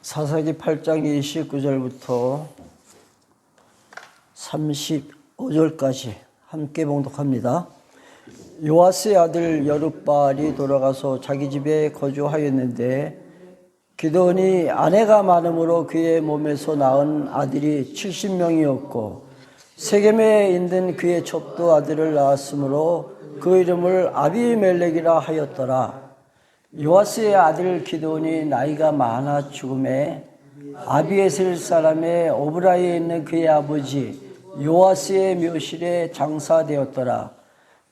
사사기 8장 29절부터 35절까지 함께 봉독합니다. 요아스의 아들 여룹바알이 돌아가서 자기 집에 거주하였는데 기드온이 아내가 많음으로 그의 몸에서 낳은 아들이 70명이었고 세겜에 있는 그의 첩도 아들을 낳았으므로 그 이름을 아비멜렉이라 하였더라. 요아스의 아들 기드온이 나이가 많아 죽음에 아비에셀 사람의 오브라에 있는 그의 아버지 요아스의 묘실에 장사되었더라.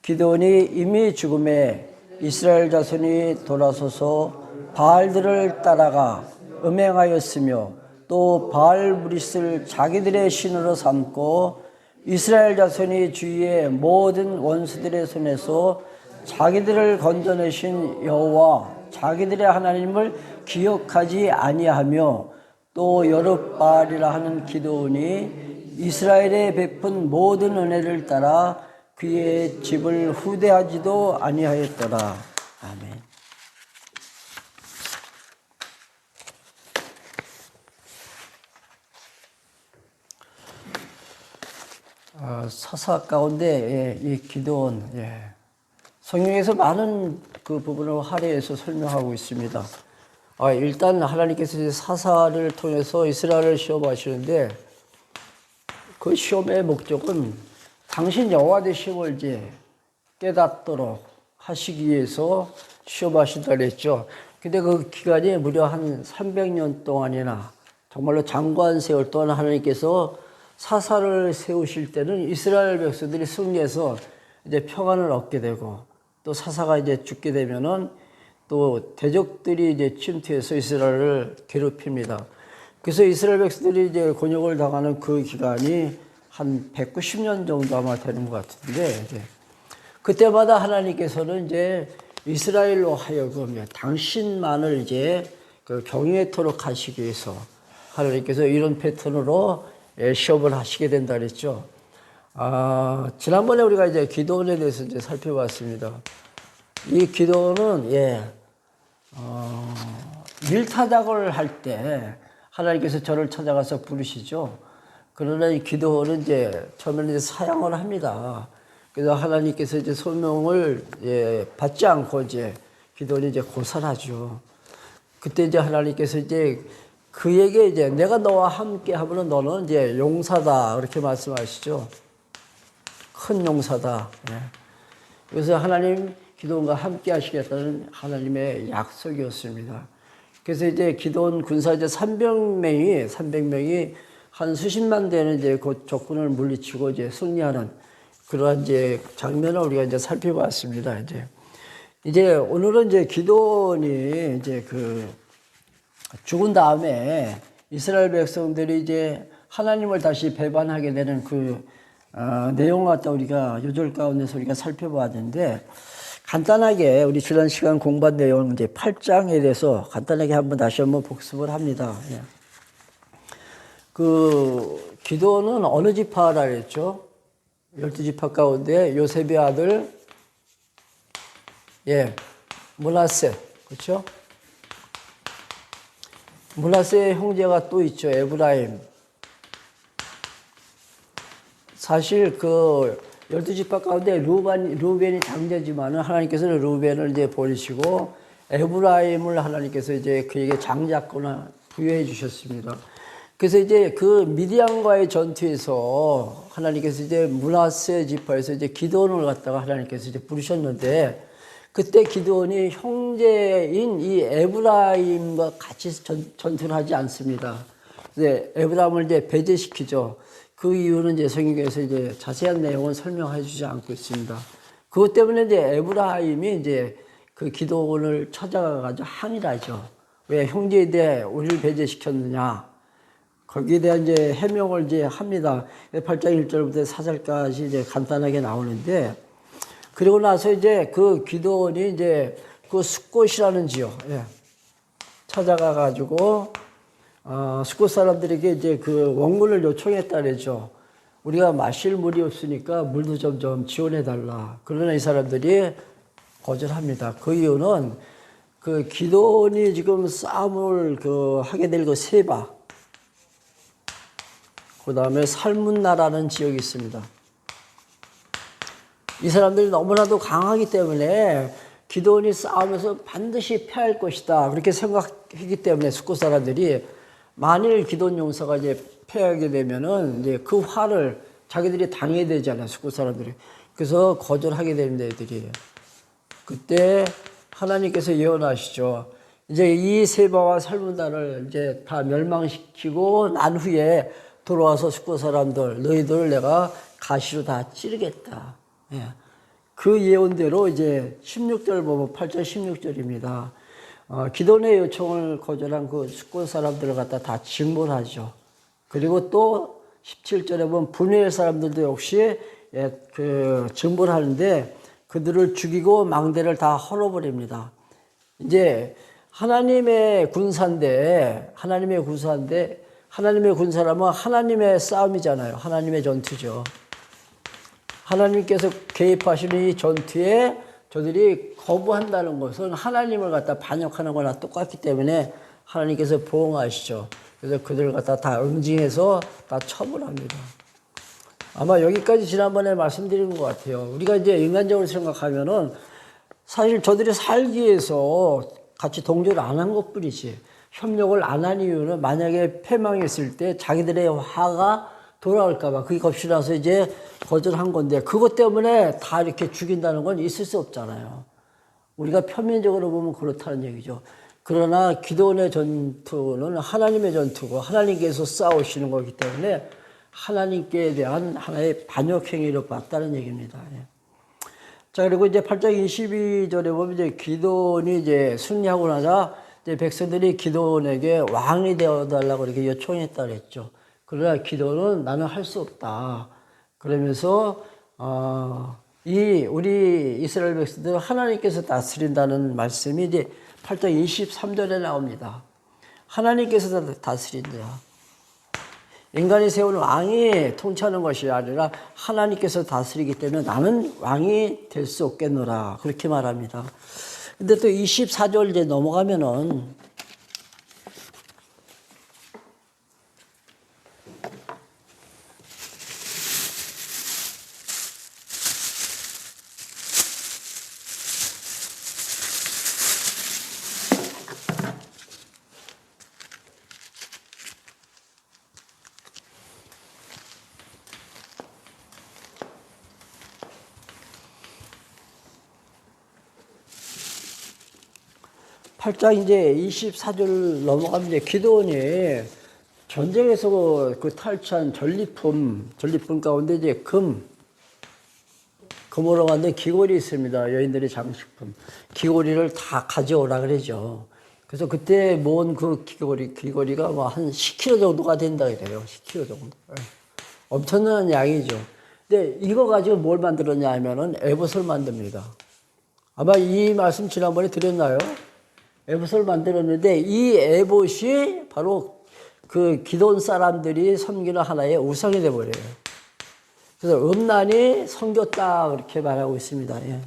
기드온이 이미 죽음에 이스라엘 자손이 돌아서서 바알들을 따라가 음행하였으며 또 바알 브릿을 자기들의 신으로 삼고 이스라엘 자손이 주위의 모든 원수들의 손에서 자기들을 건져내신 여호와 자기들의 하나님을 기억하지 아니하며 또 여룹바알이라 하는 기드온이 이스라엘에 베푼 모든 은혜를 따라 그의 집을 후대하지도 아니하였더라. 아멘. 사사 가운데 이 기드온 성경에서 많은 그 부분을 할애해서 설명하고 있습니다. 일단 하나님께서 이제 사사를 통해서 이스라엘을 시험하시는데 그 시험의 목적은 당신 여호와 되심을 이제 깨닫도록 하시기 위해서 시험하신다 그랬죠. 근데 그 기간이 무려 한 300년 동안이나 정말로 장관 세월 동안 하나님께서 사사를 세우실 때는 이스라엘 백성들이 승리해서 이제 평안을 얻게 되고 또 사사가 이제 죽게 되면은 또 대적들이 이제 침투해서 이스라엘을 괴롭힙니다. 그래서 이스라엘 백성들이 이제 곤욕을 당하는 그 기간이 한 190년 정도 아마 되는 것 같은데 이제 그때마다 하나님께서는 이제 이스라엘로 하여금 당신만을 이제 그 경외토록 하시기 위해서 하나님께서 이런 패턴으로 시험을 하시게 된다 그랬죠. 지난번에 우리가 이제 기드온에 대해서 이제 살펴봤습니다. 이 기드온은 밀타작을 할 때 하나님께서 저를 찾아가서 부르시죠. 그러나 이 기드온은 이제 처음에는 이제 사양을 합니다. 그래서 하나님께서 이제 소명을 받지 않고 이제 기드온이 이제 고살하죠. 그때 이제 하나님께서 이제 그에게 이제 내가 너와 함께 하면은 너는 이제 용사다 그렇게 말씀하시죠. 큰 용사다. 그래서 하나님 기드온과 함께 하시겠다는 하나님의 약속이었습니다. 그래서 이제 기드온 군사 이제 300명이 한 수십만 되는 이제 그 적군을 물리치고 이제 승리하는 그러한 이제 장면을 우리가 이제 살펴봤습니다. 이제 오늘은 이제 기드온이 이제 그 죽은 다음에 이스라엘 백성들이 이제 하나님을 다시 배반하게 되는 그 내용을 갖다 우리가 요절 가운데서 우리가 살펴봤는데 간단하게 우리 지난 시간 공부한 내용 이제 8장에 대해서 간단하게 다시 한번 복습을 합니다. 그 기드온은 어느 지파라 그랬죠? 12지파 가운데 요셉의 아들 므낫세 그렇죠? 므낫세의 형제가 또 있죠. 에브라임. 사실 그 12지파 가운데 루벤이 장자지만은 하나님께서는 루벤을 이제 버리시고 에브라임을 하나님께서 이제 그에게 장자권을 부여해 주셨습니다. 그래서 이제 그 미디안과의 전투에서 하나님께서 이제 므낫세 지파에서 이제 기드온을 갖다가 하나님께서 이제 부르셨는데 그때 기드온이 형제인 이 에브라임과 같이 전투를 하지 않습니다. 이제 에브라임을 이제 배제시키죠. 그 이유는 이제 성경에서 이제 자세한 내용은 설명해 주지 않고 있습니다. 그것 때문에 이제 에브라임이 이제 그 기드온을 찾아가가지고 항의를 하죠. 왜 형제에 대해 우리를 배제시켰느냐. 거기에 대한 이제 해명을 이제 합니다. 8장 1절부터 4절까지 이제 간단하게 나오는데 그리고 나서 이제 그 기드온이 이제 그 숫곳이라는 지역 찾아가가지고 숫곳 사람들에게 이제 그 원군을 요청했다 그러죠. 우리가 마실 물이 없으니까 물도 좀 지원해달라. 그러나 이 사람들이 거절합니다. 그 이유는 그 기돈이 지금 싸움을 하게 될 그 세바, 그 다음에 살문나라는 지역이 있습니다. 이 사람들이 너무나도 강하기 때문에 기돈이 싸우면서 반드시 패할 것이다, 그렇게 생각했기 때문에 숙고 사람들이, 만일 기돈 용사가 이제 패하게 되면은 이제 그 화를 자기들이 당해야 되잖아요, 숙고 사람들이. 그래서 거절하게 됩니다, 애들이. 그때 하나님께서 예언하시죠. 이제 이 세바와 살문나를 이제 다 멸망시키고 난 후에 돌아와서 숙고 사람들, 너희들을 내가 가시로 다 찌르겠다. 예. 그 예언대로 이제 16절 보면 8절 16절입니다. 기돈의 요청을 거절한 그 숙고 사람들을 갖다 다 징벌하죠. 그리고 또 17절에 보면 분회의 사람들도 역시 징벌하는데 그들을 죽이고 망대를 다 헐어버립니다. 이제 하나님의 군사라면 하나님의 싸움이잖아요. 하나님의 전투죠. 하나님께서 개입하시는 이 전투에 저들이 거부한다는 것은 하나님을 갖다 반역하는 거나 똑같기 때문에 하나님께서 보응하시죠. 그래서 그들을 갖다 다 응징해서 다 처분합니다. 아마 여기까지 지난번에 말씀드린 것 같아요. 우리가 이제 인간적으로 생각하면은 사실 저들이 살기 위해서 같이 동조를 안 한 것 뿐이지, 협력을 안 한 이유는 만약에 패망했을 때 자기들의 화가 돌아올까봐 그게 겁시나서 이제 거절한 건데, 그것 때문에 다 이렇게 죽인다는 건 있을 수 없잖아요. 우리가 표면적으로 보면 그렇다는 얘기죠. 그러나 기도원의 전투는 하나님의 전투고 하나님께서 싸우시는 거기 때문에 하나님께 대한 하나의 반역행위로 봤다는 얘기입니다. 자, 그리고 이제 8장 22절에 보면 이제 기도원이 이제 승리하고 나자 이제 백성들이 기도원에게 왕이 되어달라고 이렇게 요청했다 그랬죠. 그러나 기도는 나는 할 수 없다. 그러면서 우리 이스라엘 백성들은 하나님께서 다스린다는 말씀이 이제 8장 23절에 나옵니다. 하나님께서 다스린다. 인간이 세운 왕이 통치하는 것이 아니라 하나님께서 다스리기 때문에 나는 왕이 될 수 없겠노라, 그렇게 말합니다. 근데 또 24절 이제 넘어가면은 8장 이제 24절 넘어가면 이제 기도원이 전쟁에서 그 탈취한 전리품 가운데 이제 금으로 만든 귀걸이 있습니다. 여인들의 장식품. 귀걸이를 다 가져오라 그러죠. 그래서 그때 모은 그 귀걸이가 뭐 한 10kg 정도가 된다 그래요. 10kg 정도. 엄청난 양이죠. 근데 이거 가지고 뭘 만들었냐 하면은 에봇을 만듭니다. 아마 이 말씀 지난번에 드렸나요? 에봇을 만들었는데 이 에봇이 바로 그 기돈 사람들이 섬기는 하나의 우상이 되어버려요. 그래서 음란이 섬겼다 그렇게 말하고 있습니다. 예.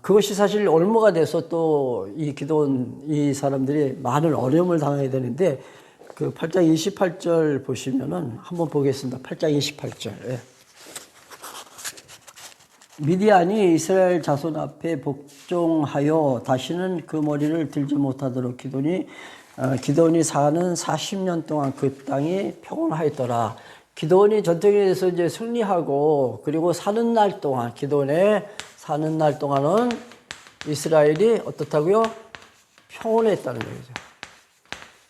그것이 사실 올무가 돼서 또 이 사람들이 많은 어려움을 당하게 되는데, 그 8장 28절 보시면은 한번 보겠습니다. 8장 28절. 예. 미디안이 이스라엘 자손 앞에 복종하여 다시는 그 머리를 들지 못하도록 기돈이 사는 40년 동안 그 땅이 평온하였더라. 기돈이 전쟁에서 이제 승리하고 그리고 기돈에 사는 날 동안은 이스라엘이 어떻다고요? 평온했다는 얘기죠.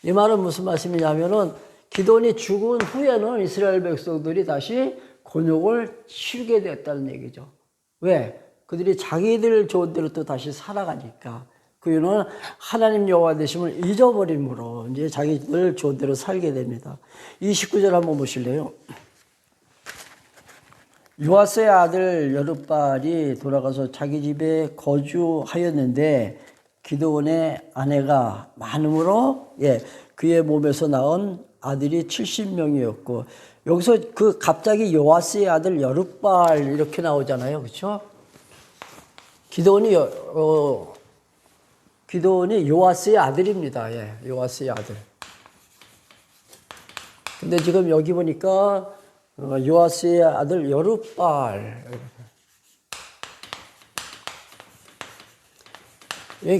이 말은 무슨 말씀이냐면은 기돈이 죽은 후에는 이스라엘 백성들이 다시 곤욕을 치르게 되었다는 얘기죠. 왜? 그들이 자기들 좋은 대로 또 다시 살아가니까. 그 이유는 하나님 여호와 되심을 잊어버림으로 이제 자기들 좋은 대로 살게 됩니다. 29절 한번 보실래요? 요아스의 아들 여룻바알이 돌아가서 자기 집에 거주하였는데 기드온의 아내가 많음으로 그의 몸에서 낳은 아들이 70명이었고, 여기서 갑자기 요아스의 아들 여룻바알 이렇게 나오잖아요. 그렇죠? 기드온이 요아스의 아들입니다. 예, 요아스의 아들. 근데 지금 여기 보니까 요아스의 아들 여룹바알.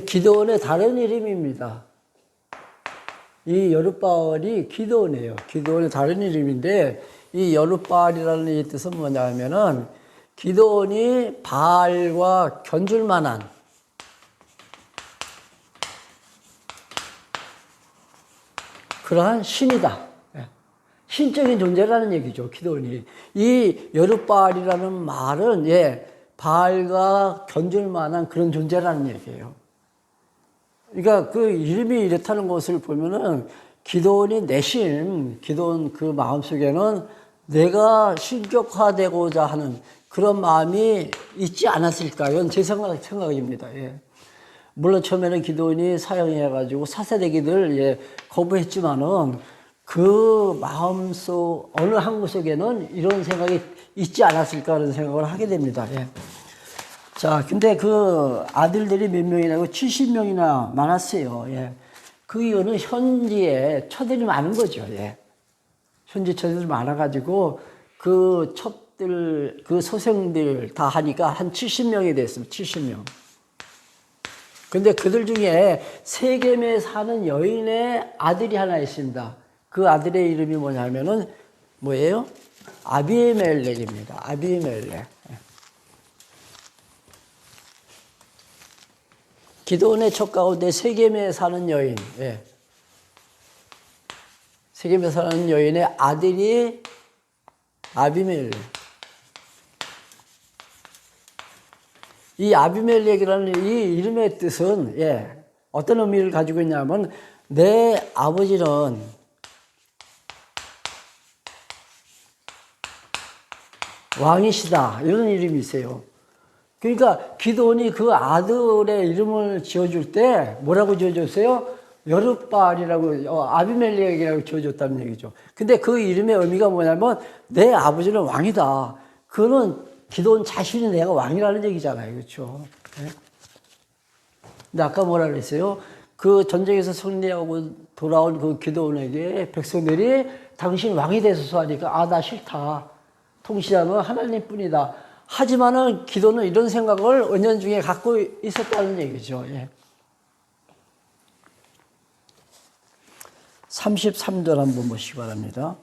기드온의 다른 이름입니다. 이 여룹바알이 기드온이에요. 기드온의 다른 이름인데 이 여룹바알이라는 이 뜻은 뭐냐면은 기드온이 바알과 견줄 만한 그러한 신이다. 신적인 존재라는 얘기죠. 기드온이. 이 여룹바알이라는 말은 바알과 견줄 만한 그런 존재라는 얘기예요. 그러니까 그 이름이 이렇다는 것을 보면은 기드온이 내심, 기드온 그 마음속에는 내가 신격화되고자 하는 그런 마음이 있지 않았을까? 이건 제 생각입니다. 물론 처음에는 기드온이 사형해가지고 사사되기를 거부했지만은 그 마음속 어느 한 구석에는 이런 생각이 있지 않았을까 하는 생각을 하게 됩니다. 자, 근데 그 아들들이 몇 명이라고 70명이나 많았어요. 그 이유는 현지에 처들이 많은 거죠. 현지 처들이 많아가지고 그 첩들, 그 소생들 다 하니까 한 70명이 됐습니다. 70명. 근데 그들 중에 세겜에 사는 여인의 아들이 하나 있습니다. 그 아들의 이름이 뭐냐면은 뭐예요? 아비멜렉입니다. 아비멜렉. 기드온의 첫 가운데 세겜에 사는 여인. 세겜에 사는 여인의 아들이 아비멜렉. 이 아비멜렉이라는 이 이름의 뜻은 어떤 의미를 가지고 있냐면 내 아버지는 왕이시다 이런 이름이 있어요. 그러니까 기드온이 그 아들의 이름을 지어줄 때 뭐라고 지어줬어요? 여룹바알이라고 아비멜렉이라고 지어줬다는 얘기죠. 근데 그 이름의 의미가 뭐냐면 내 아버지는 왕이다. 그거는 기드온 자신이 내가 왕이라는 얘기잖아요. 그렇죠? 근데 아까 뭐라 그랬어요? 그 전쟁에서 승리하고 돌아온 그 기드온에게 백성들이 당신 왕이 되소서 하니까 나 싫다. 통치자는 하나님뿐이다. 하지만은 기도는 이런 생각을 은연중에 갖고 있었다는 얘기죠. 33절 한번 보시기 바랍니다.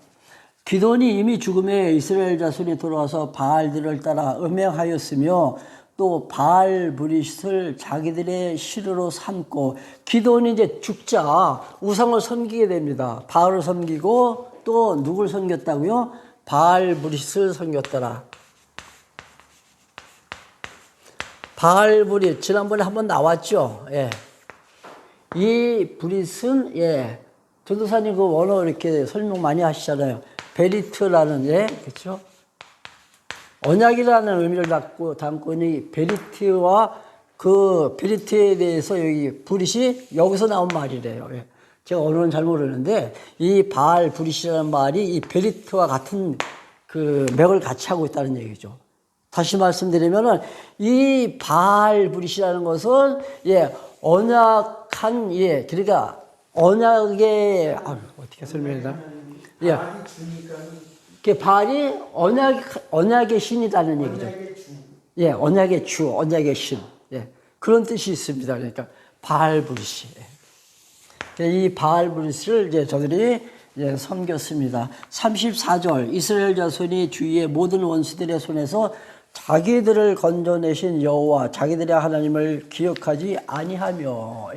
기도는 이미 죽음에 이스라엘 자손이 돌아와서 바알들을 따라 음행하였으며 또 바알 브릿을 자기들의 시르로 삼고 기도는 이제 죽자 우상을 섬기게 됩니다. 바알을 섬기고 또 누굴 섬겼다고요? 바알 브릿을 섬겼더라. 바알 브릿 지난번에 한번 나왔죠. 이 브릿은 전도사님 그 원어 이렇게 설명 많이 하시잖아요. 베리트라는 그렇죠? 언약이라는 의미를 담고 있는 베리트와 그 베리트에 대해서 여기 브릿이 여기서 나온 말이래요. 제가 언어는 잘 모르는데 이 바알 브릿이라는 말이 이 베리트와 같은 그 맥을 같이 하고 있다는 얘기죠. 다시 말씀드리면은 이 바알 브릿이라는 것은 언약한 그러니까 언약의 어떻게 설명해야 되나? 그 바알이 언약의 신이라는 얘기죠. 언약의 주, 언약의 신. 그런 뜻이 있습니다. 그러니까 바알 브릿이. 이 바알 브릿을 이제 저들이 섬겼습니다. 34절 이스라엘 자손이 주위의 모든 원수들의 손에서 자기들을 건져내신 여호와 자기들의 하나님을 기억하지 아니하며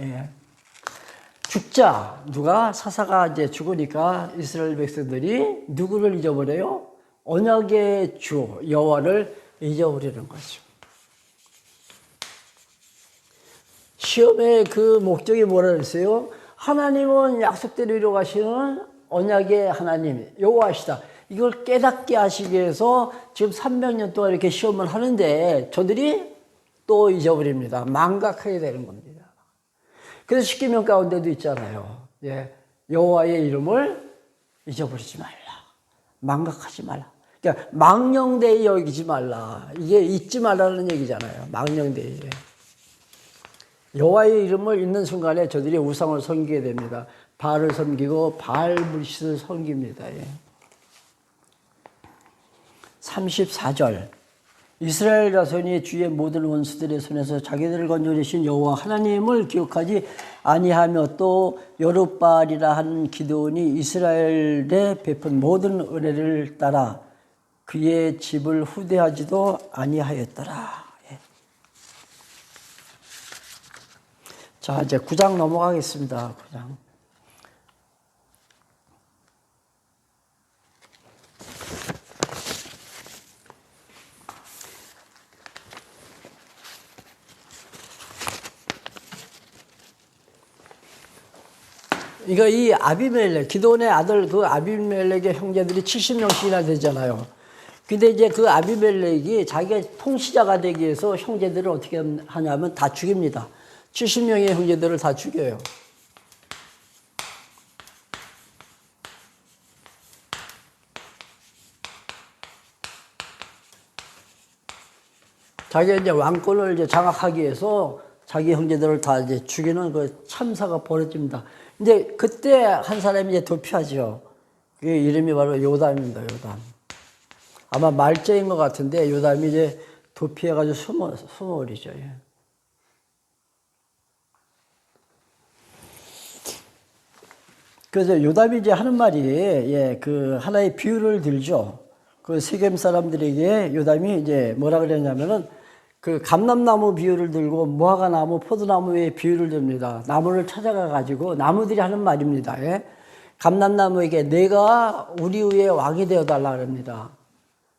죽자 누가 사사가 이제 죽으니까 이스라엘 백성들이 누구를 잊어버려요? 언약의 주 여호와를 잊어버리는 거죠. 시험의 그 목적이 뭐라 그랬어요? 하나님은 약속대로 이루어가시는 언약의 하나님 여호와시다. 이걸 깨닫게 하시기 위해서 지금 300년 동안 이렇게 시험을 하는데 저들이 또 잊어버립니다. 망각하게 되는 겁니다. 그래서 십계명 가운데도 있잖아요. 여호와의 이름을 잊어버리지 말라. 망각하지 말라. 그러니까 망령되이 여기지 말라. 이게 잊지 말라는 얘기잖아요. 망령되이. 여호와의 이름을 잊는 순간에 저들이 우상을 섬기게 됩니다. 바알을 섬기고 바알 불신을 섬깁니다. 34절 이스라엘 자손이 주의 모든 원수들의 손에서 자기들을 건져내신 여호와 하나님을 기억하지 아니하며 또 여룻바알이라 하는 기드온이 이스라엘에 베푼 모든 은혜를 따라 그의 집을 후대하지도 아니하였더라. 자, 이제 9장 넘어가겠습니다. 9장. 이거 이 아비멜렉, 기드온의 아들 그 아비멜렉의 형제들이 70명씩이나 되잖아요. 근데 이제 그 아비멜렉이 자기가 통치자가 되기 위해서 형제들을 어떻게 하냐면 다 죽입니다. 70명의 형제들을 다 죽여요. 자기가 이제 왕권을 이제 장악하기 위해서 자기 형제들을 다 이제 죽이는 그 참사가 벌어집니다. 이제 그때 한 사람이 이제 도피하죠. 그 이름이 바로 요담입니다. 요담. 아마 말제인 것 같은데 요담이 이제 도피해가지고 숨어버리죠. 그래서 요담이 이제 하는 말이 그 하나의 비유를 들죠. 그 세겜 사람들에게 요담이 이제 뭐라 그랬냐면은 그 감람나무 비유를 들고 무화과나무, 포도나무의 비유를 듭니다. 나무를 찾아가 가지고 나무들이 하는 말입니다. 감람나무에게 내가 우리 위에 왕이 되어 달라 그럽니다.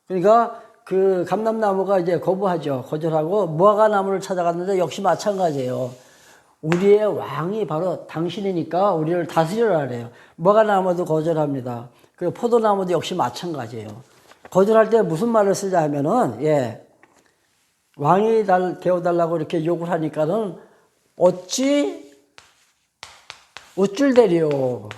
그러니까 그 감람나무가 이제 거부하죠. 거절하고 무화과나무를 찾아갔는데 역시 마찬가지예요. 우리의 왕이 바로 당신이니까 우리를 다스려라 그래요. 무화과나무도 거절합니다. 그리고 포도나무도 역시 마찬가지예요. 거절할 때 무슨 말을 쓰자 하면은 왕이 되어달라고 이렇게 욕을 하니까는 어찌 우쭐대리요.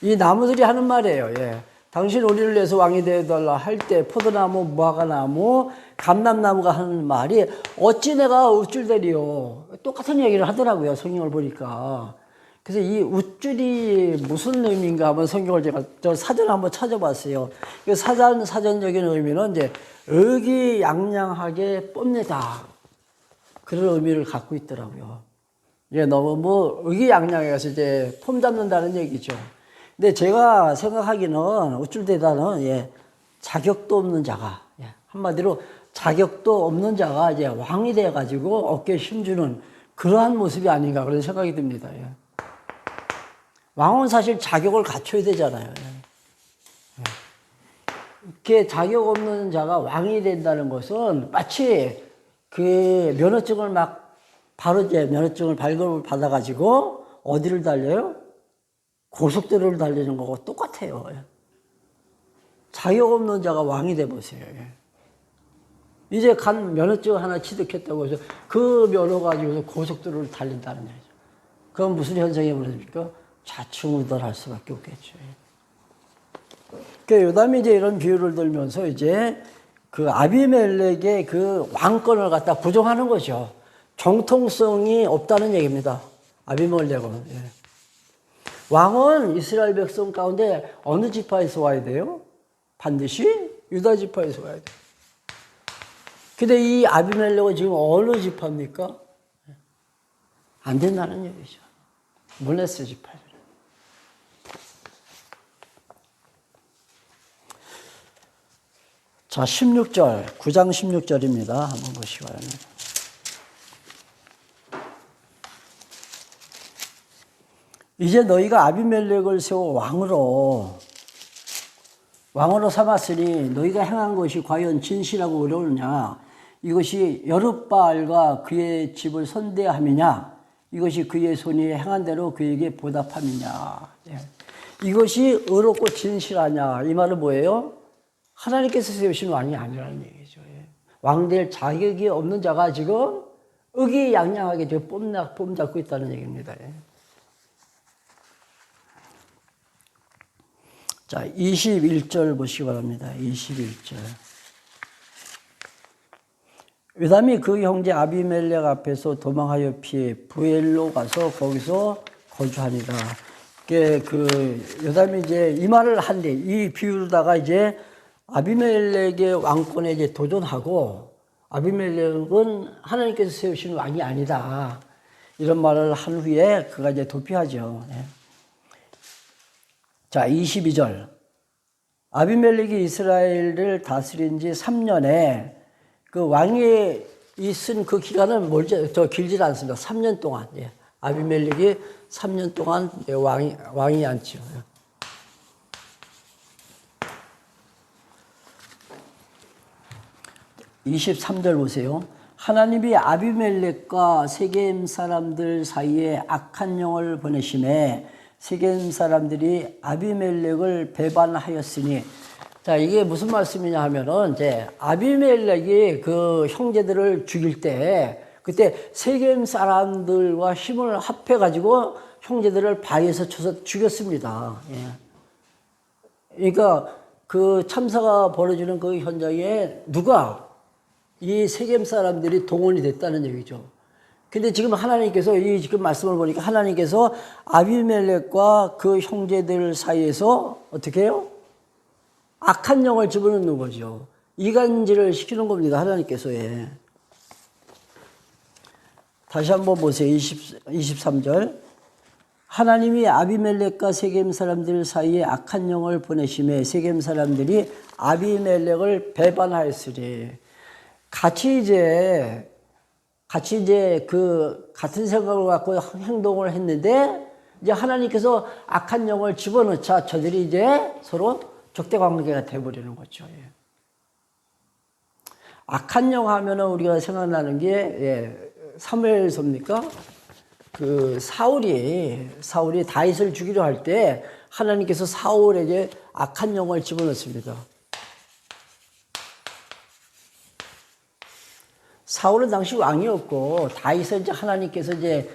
이 나무들이 하는 말이에요. 당신 우리를 위해서 왕이 되어달라 할 때 포도나무, 무화과나무, 감람나무가 하는 말이 어찌 내가 우쭐대리요. 똑같은 얘기를 하더라고요. 성경을 보니까. 그래서 이 우쭐이 무슨 의미인가 하면 성경을 제가 저 사전 한번 찾아봤어요. 그 사전적인 의미는 이제 의기양양하게 뽐내다. 그런 의미를 갖고 있더라고요. 너무 뭐 의기양양해서 이제 폼 잡는다는 얘기죠. 근데 제가 생각하기는 우쭐대다는 자격도 없는 자가 한마디로 자격도 없는 자가 이제 왕이 돼가지고 어깨에 힘주는 그러한 모습이 아닌가 그런 생각이 듭니다. 왕은 사실 자격을 갖춰야 되잖아요. 이렇게 자격 없는 자가 왕이 된다는 것은 마치 그 면허증을 바로 이제 면허증을 발급을 받아가지고 어디를 달려요? 고속도로를 달리는 거고 똑같아요. 자격 없는 자가 왕이 돼보세요. 이제 면허증 하나 취득했다고 해서 그 면허 가지고서 고속도로를 달린다는 얘기죠. 그건 무슨 현상이 벌어집니까? 좌충우돌할 수밖에 없겠죠. 그 요담이 이제 이런 비유를 들면서 이제 그 아비멜렉의 그 왕권을 갖다 부정하는 거죠. 정통성이 없다는 얘기입니다. 아비멜렉은. 왕은 이스라엘 백성 가운데 어느 지파에서 와야 돼요? 반드시 유다 지파에서 와야 돼요. 근데 이 아비멜렉은 지금 어느 지파입니까? 안 된다는 얘기죠. 몰레스 지파. 자, 16절, 9장 16절입니다. 한번 보시기 바랍니다. 이제 너희가 아비멜렉을 세워 왕으로 삼았으니 너희가 행한 것이 과연 진실하고 어려우냐? 이것이 여룻바알과 그의 집을 선대함이냐? 이것이 그의 손이 행한 대로 그에게 보답함이냐? 이것이 의롭고 진실하냐? 이 말은 뭐예요? 하나님께서 세우신 왕이 아니라는 얘기죠. 왕될 자격이 없는 자가 지금 의기양양하게 지금 뽐잡고 있다는 얘기입니다. 자, 21절 보시기 바랍니다. 21절. 요담이 그 형제 아비멜렉 앞에서 도망하여 피해 부엘로 가서 거기서 거주하니라. 요담이 이제 이 말을 한데, 이 비유로다가 이제 아비멜렉의 왕권에 이제 도전하고, 아비멜렉은 하나님께서 세우신 왕이 아니다. 이런 말을 한 후에 그가 이제 도피하죠. 자, 22절. 아비멜렉이 이스라엘을 다스린 지 3년에 그 왕이 있은 그 기간은 길지 않습니다. 3년 동안. 아비멜렉이 3년 동안 왕이 앉죠. 23절 보세요. 하나님이 아비멜렉과 세겜 사람들 사이에 악한 영을 보내심에 세겜 사람들이 아비멜렉을 배반하였으니, 자, 이게 무슨 말씀이냐 하면은, 이제, 아비멜렉이 그 형제들을 죽일 때, 그때 세겜 사람들과 힘을 합해가지고 형제들을 바위에서 쳐서 죽였습니다. 그러니까 그 참사가 벌어지는 그 현장에 이 세겜 사람들이 동원이 됐다는 얘기죠. 근데 지금 하나님께서 지금 말씀을 보니까 하나님께서 아비멜렉과 그 형제들 사이에서 어떻게 해요? 악한 영을 집어넣는 거죠. 이간질을 시키는 겁니다. 하나님께서. 다시 한번 보세요. 23절. 하나님이 아비멜렉과 세겜 사람들 사이에 악한 영을 보내심에 세겜 사람들이 아비멜렉을 배반하였으리. 같이 이제 같은 생각을 갖고 행동을 했는데, 이제 하나님께서 악한 영을 집어넣자 저들이 이제 서로 적대 관계가 돼버리는 거죠. 악한 영 하면은 우리가 생각나는 게, 사무엘서입니까? 그 사울이 다윗을 죽이려 할 때 하나님께서 사울에게 악한 영을 집어넣습니다. 사울은 당시 왕이었고, 다윗은 이제 하나님께서 이제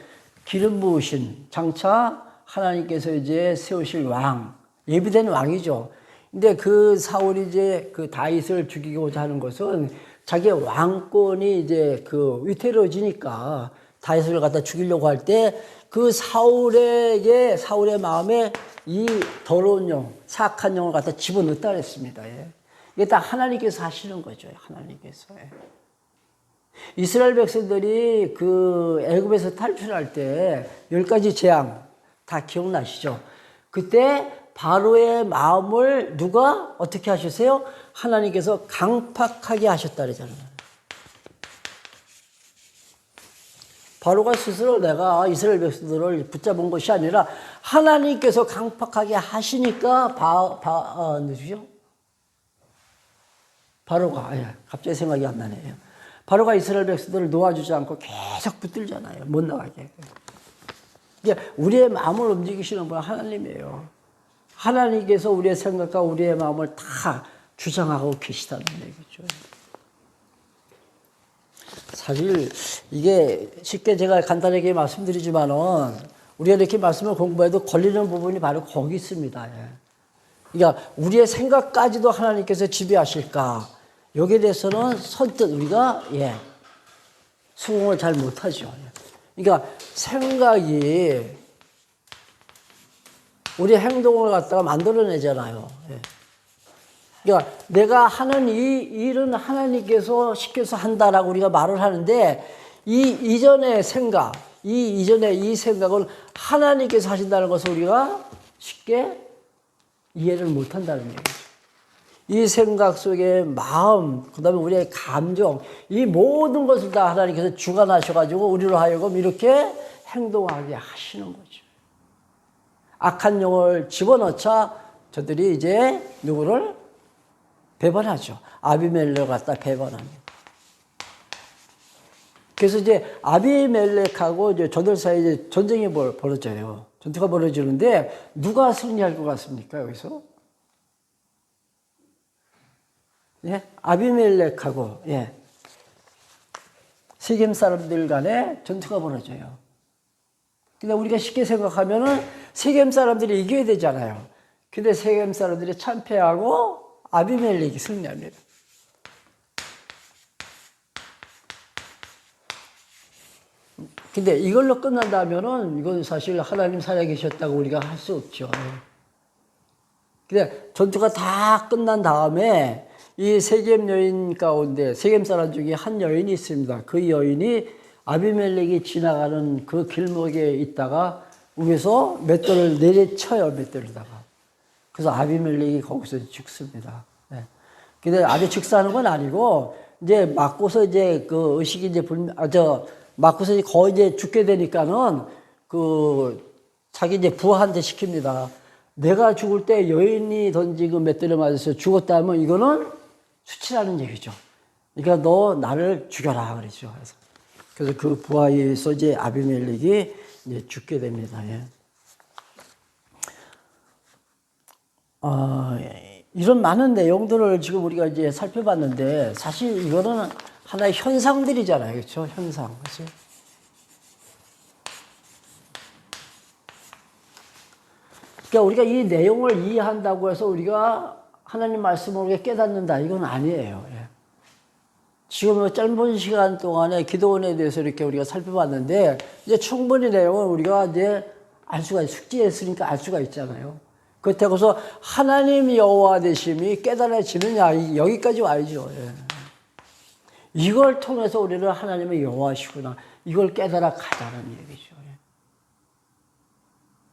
기름 부으신, 장차 하나님께서 이제 세우실 왕, 예비된 왕이죠. 근데 그 사울이 이제 그 다윗을 죽이고자 하는 것은 자기 왕권이 이제 그 위태로워지니까 다윗을 갖다 죽이려고 할 때 그 사울의 마음에 이 더러운 영, 사악한 영을 갖다 집어넣었다 그랬습니다. 이게 다 하나님께서 하시는 거죠. 하나님께서. 이스라엘 백성들이 그 애굽에서 탈출할 때 10가지 재앙 다 기억나시죠? 그때 바로의 마음을 누가 어떻게 하셨어요? 하나님께서 강팍하게 하셨다 그러잖아요. 바로가 스스로 내가 이스라엘 백성들을 붙잡은 것이 아니라 하나님께서 강팍하게 하시니까 누구죠? 바로가, 갑자기 생각이 안 나네요. 바로가 이스라엘 백성들을 놓아주지 않고 계속 붙들잖아요. 못 나가게. 우리의 마음을 움직이시는 분은 하나님이에요. 하나님께서 우리의 생각과 우리의 마음을 다 주장하고 계시다는 얘기죠. 사실 이게 쉽게 제가 간단하게 말씀드리지만은 우리가 이렇게 말씀을 공부해도 걸리는 부분이 바로 거기 있습니다. 그러니까 우리의 생각까지도 하나님께서 지배하실까? 여기에 대해서는 선뜻 우리가 수긍을 잘 못하죠. 그러니까 생각이 우리 행동을 갖다가 만들어내잖아요. 그러니까 내가 하는 이 일은 하나님께서 시켜서 한다라고 우리가 말을 하는데 이전의 생각, 이전의 이 생각은 하나님께서 하신다는 것을 우리가 쉽게 이해를 못한다는 얘기죠. 이 생각 속의 마음, 그 다음에 우리의 감정, 이 모든 것을 다 하나님께서 주관하셔가지고 우리로 하여금 이렇게 행동하게 하시는 거죠. 악한 영을 집어넣자 저들이 이제 누구를 배반하죠. 아비멜렉을 갖다 배반합니다. 그래서 이제 아비멜렉하고 이제 저들 사이에 이제 전쟁이 벌어져요. 전투가 벌어지는데 누가 승리할 것 같습니까, 여기서? 아비멜렉하고, 세겜 사람들 간에 전투가 벌어져요. 근데 우리가 쉽게 생각하면은 세겜 사람들이 이겨야 되잖아요. 근데 세겜 사람들이 참패하고 아비멜렉이 승리합니다. 근데 이걸로 끝난다면은 이건 사실 하나님 살아계셨다고 우리가 할 수 없죠. 근데 전투가 다 끝난 다음에 이 세겜 여인 가운데 세겜 사람 중에 한 여인이 있습니다. 그 여인이 아비멜렉이 지나가는 그 길목에 있다가 위에서 맷돌을 내려쳐요, 맷돌에다가. 그래서 아비멜렉이 거기서 죽습니다. 네. 근데 아주 즉사하는 건 아니고 이제 맞고서 이제 그 의식이 이제 맞고서 거의 이제 죽게 되니까는 자기 이제 부하한테 시킵니다. 내가 죽을 때 여인이 던진 그 맷돌에 맞아서 죽었다 하면 이거는 수치라는 얘기죠. 그러니까 너 나를 죽여라 그러죠. 그래서 그 부하에 의해서 이제 아비멜렉이 이제 죽게 됩니다. 예. 이런 많은 내용들을 지금 우리가 이제 살펴봤는데 사실 이거는 하나의 현상들이잖아요. 그렇죠? 현상. 그렇죠? 그러니까 우리가 이 내용을 이해한다고 해서 우리가 하나님 말씀을 깨닫는다. 이건 아니에요. 예. 지금 짧은 시간 동안에 기도원에 대해서 이렇게 우리가 살펴봤는데 이제 충분히 내용을 우리가 이제 알 수가 숙지했으니까 알 수가 있잖아요. 그렇다고 해서 하나님 여호와 되심이 깨달아지느냐 여기까지 와야죠. 예. 이걸 통해서 우리는 하나님의 여호와시구나 이걸 깨달아 가자는 얘기죠.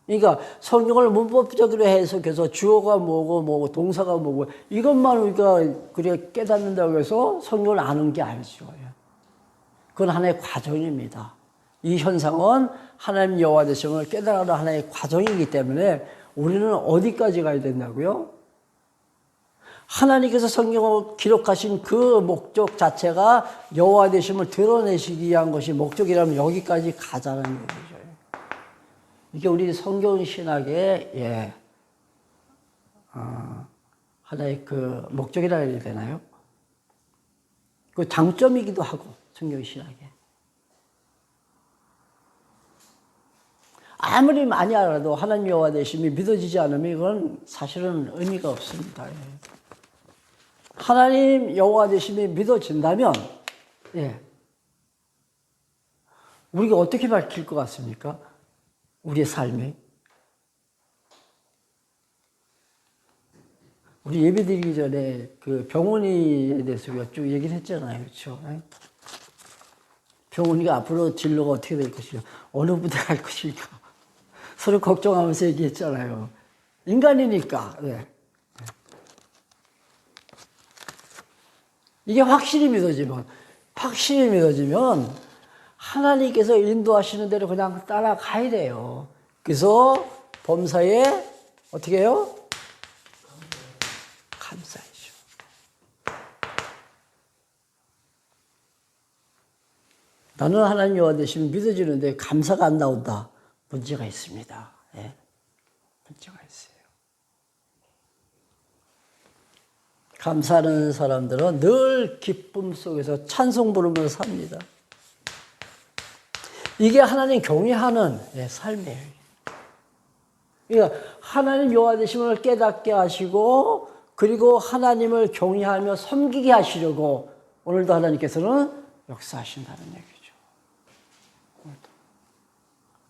그러니까 성경을 문법적으로 해석해서 주어가 뭐고 동사가 뭐고 이것만 우리가 그래 깨닫는다고 해서 성경을 아는 게 아니죠. 그건 하나의 과정입니다. 이 현상은 하나님 여호와 되심을 깨달아가는 하나의 과정이기 때문에 우리는 어디까지 가야 된다고요? 하나님께서 성경을 기록하신 그 목적 자체가 여호와 되심을 드러내시기 위한 것이 목적이라면 여기까지 가자는 얘기죠. 이게 우리 성경 신학의 하나의 그 목적이라 해야 되나요? 그 장점이기도 하고 성경 신학의 아무리 많이 알아도 하나님 여호와 되심이 믿어지지 않으면 이건 사실은 의미가 없습니다. 하나님 여호와 되심이 믿어진다면 우리가 어떻게 밝힐 것 같습니까? 우리의 삶에. 우리 예배 드리기 전에 그 병원이에 대해서 우리가 쭉 얘기를 했잖아요. 그렇죠? 병원이가 앞으로 진로가 어떻게 될 것이냐, 어느 부대 갈 것일까. 서로 걱정하면서 얘기했잖아요. 인간이니까. 네. 이게 확실히 믿어지면 하나님께서 인도하시는 대로 그냥 따라가야 돼요. 그래서 범사에 어떻게 해요? 감사해죠. 나는 하나님 여호와 되시면 믿어지는데 감사가 안 나온다. 문제가 있습니다. 네. 문제가 있어요. 감사하는 사람들은 늘 기쁨 속에서 찬송 부르면서 삽니다. 이게 하나님 경외하는 삶이에요. 그러니까 하나님 여호와 되심을 깨닫게 하시고 그리고 하나님을 경외하며 섬기게 하시려고 오늘도 하나님께서는 역사하신다는 얘기죠.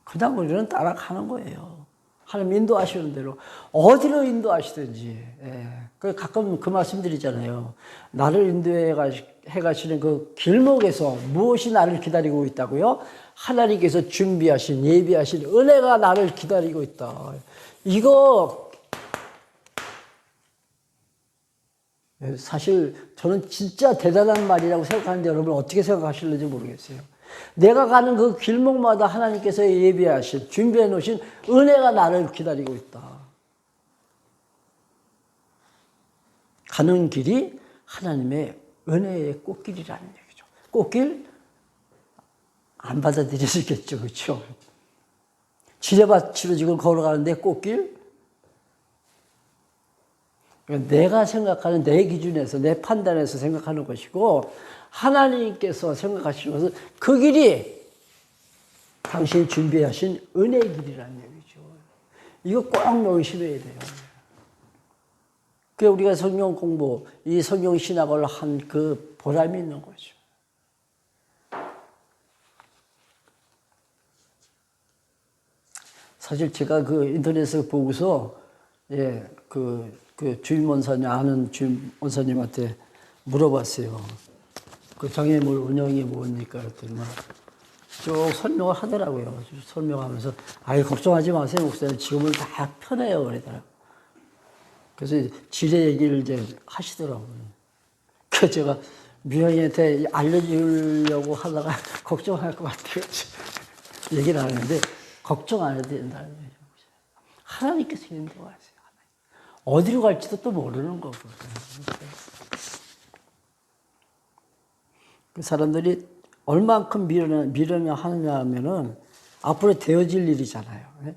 그냥 우리는 따라가는 거예요. 하나님 인도하시는 대로 어디로 인도하시든지. 가끔 그 말씀 드리잖아요. 나를 인도해 가시는 그 길목에서 무엇이 나를 기다리고 있다고요? 하나님께서 준비하신 예비하신 은혜가 나를 기다리고 있다. 이거 사실 저는 진짜 대단한 말이라고 생각하는데 여러분 어떻게 생각하실는지 모르겠어요. 내가 가는 그 길목마다 하나님께서 예비하신 준비해 놓으신 은혜가 나를 기다리고 있다. 가는 길이 하나님의 은혜의 꽃길이라는 얘기죠. 꽃길 안 받아들여지겠죠. 그렇죠? 지뢰밭으로 지금 걸어가는데 꽃길? 내가 생각하는 내 기준에서 내 판단에서 생각하는 것이고 하나님께서 생각하시는 것은 그 길이 당신이 준비하신 은혜의 길이라는 얘기죠. 이거 꼭 명심해야 돼요. 그 우리가 성경 공부, 이 성경 신학을 한 그 보람이 있는 거죠. 사실 제가 그 인터넷에서 보고서 그 주임 원사님 아는 주임 원사님한테 물어봤어요. 그 장애물 운영이 뭡니까? 그랬더니 쭉 설명을 하더라고요. 설명하면서 아이 걱정하지 마세요 목사님 지금은 다 편해요 그러더라고요. 그래서 지뢰 얘기를 이제 하시더라고요. 그래서 제가 미영이한테 알려주려고 하다가 걱정할 것 같아요. 얘기를 하는데 걱정 안 해도 된다는 거죠. 하나님께서 인도하세요. 어디로 갈지도 또 모르는 거거든요. 그 사람들이 얼만큼 미련하느냐 하면은 앞으로 되어질 일이잖아요.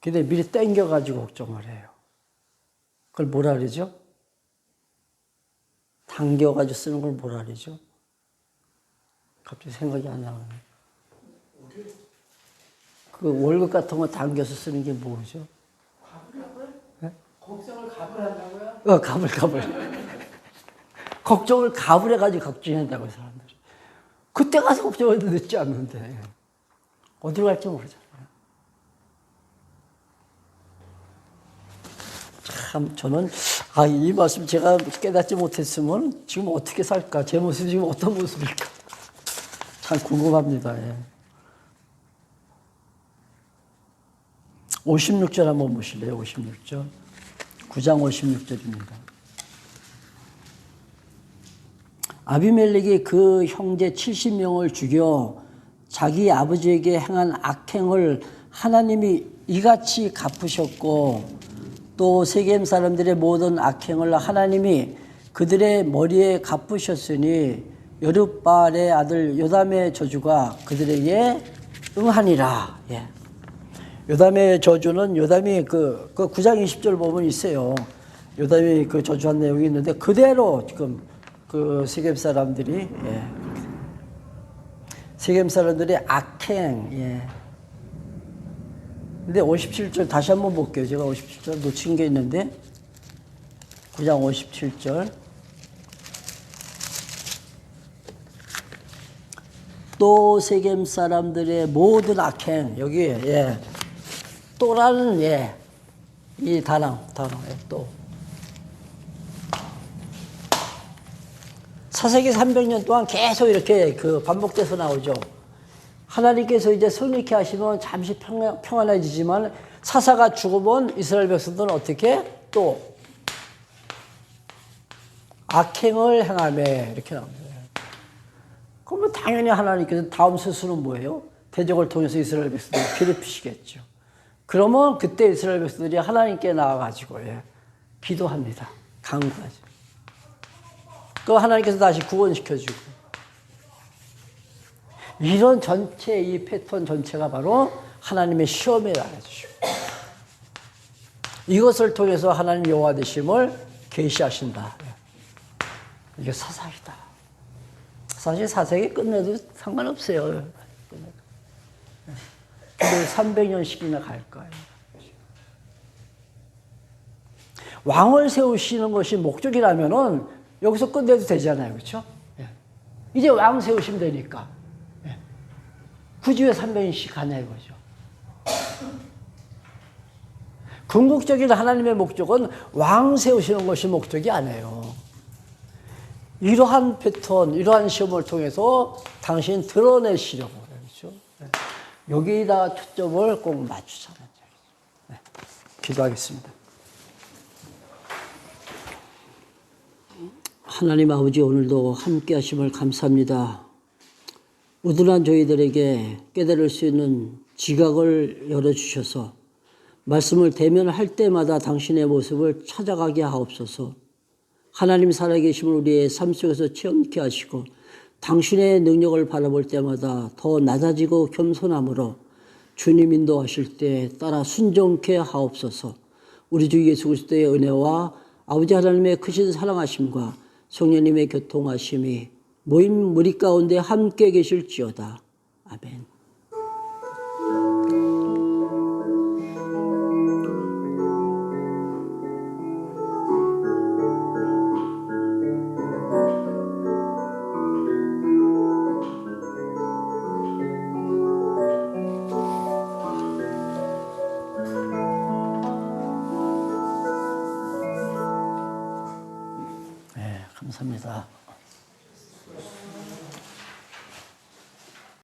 근데 미리 땡겨가지고 걱정을 해요. 그걸 뭐라 그러죠? 당겨가지고 쓰는 걸 뭐라 그러죠? 갑자기 생각이 안 나오네. 그 월급 같은 거 당겨서 쓰는 게 뭐죠? 걱정을 갑을 한다고요? 갑을. 걱정을 갑을 해가지고 걱정한다고 사람들이. 그때 가서 걱정해도 늦지 않는데 어디로 갈지 모르잖아요. 참 저는 이 말씀 제가 깨닫지 못했으면 지금 어떻게 살까? 제 모습이 지금 어떤 모습일까? 참 궁금합니다. 56절 한번 보실래요? 56절. 9장 56절입니다. 아비멜렉이 그 형제 70명을 죽여 자기 아버지에게 행한 악행을 하나님이 이같이 갚으셨고 또 세겜 사람들의 모든 악행을 하나님이 그들의 머리에 갚으셨으니 여룻바알의 아들 요담의 저주가 그들에게 응하니라. 요담의 저주는 요담이 그 9장 20절 보면 있어요. 요담이 그 저주한 내용이 있는데 그대로 지금 그 세겜 사람들이 세겜 사람들의 악행. 근데 57절 다시 한번 볼게요. 제가 57절 놓친 게 있는데 9장 57절 또 세겜 사람들의 모든 악행 여기에 또라는 이 단어 또 사세기 300년 동안 계속 이렇게 그 반복돼서 나오죠. 하나님께서 이제 성리케 하시면 잠시 평안해지지만 사사가 죽으면 이스라엘 백성들은 어떻게 또 악행을 행하며 이렇게 나옵니다. 그러면 당연히 하나님께서 다음 스수는 뭐예요? 대적을 통해서 이스라엘 백성들을 괴롭히시겠죠. 그러면 그때 이스라엘 백성들이 하나님께 나와가지고 기도합니다. 간구하죠. 그 하나님께서 다시 구원시켜주고 이런 전체 이 패턴 전체가 바로 하나님의 시험에 나가주시고 이것을 통해서 하나님 여호와 되심을 계시하신다. 이게 사사기다. 사실 사사기 끝내도 상관없어요. 근데 300년씩이나 갈 거예요. 왕을 세우시는 것이 목적이라면은 여기서 끝내도 되잖아요. 그렇죠? 이제 왕 세우시면 되니까. 굳이 왜 300년씩 가냐 이거죠. 궁극적인 하나님의 목적은 왕 세우시는 것이 목적이 아니에요. 이러한 패턴, 이러한 시험을 통해서 당신 드러내시려고 그러죠. 여기다 초점을 꼭 맞추자는 얘기죠. 기도하겠습니다. 하나님 아버지 오늘도 함께 하심을 감사합니다. 우둔한 저희들에게 깨달을 수 있는 지각을 열어주셔서 말씀을 대면할 때마다 당신의 모습을 찾아가게 하옵소서. 하나님 살아계심을 우리의 삶 속에서 체험케 하시고 당신의 능력을 바라볼 때마다 더 낮아지고 겸손함으로 주님 인도하실 때 따라 순종케 하옵소서. 우리 주 예수 그리스도의 은혜와 아버지 하나님의 크신 사랑하심과 성령님의 교통하심이 모인 무리 가운데 함께 계실지어다. 아멘. 감사합니다.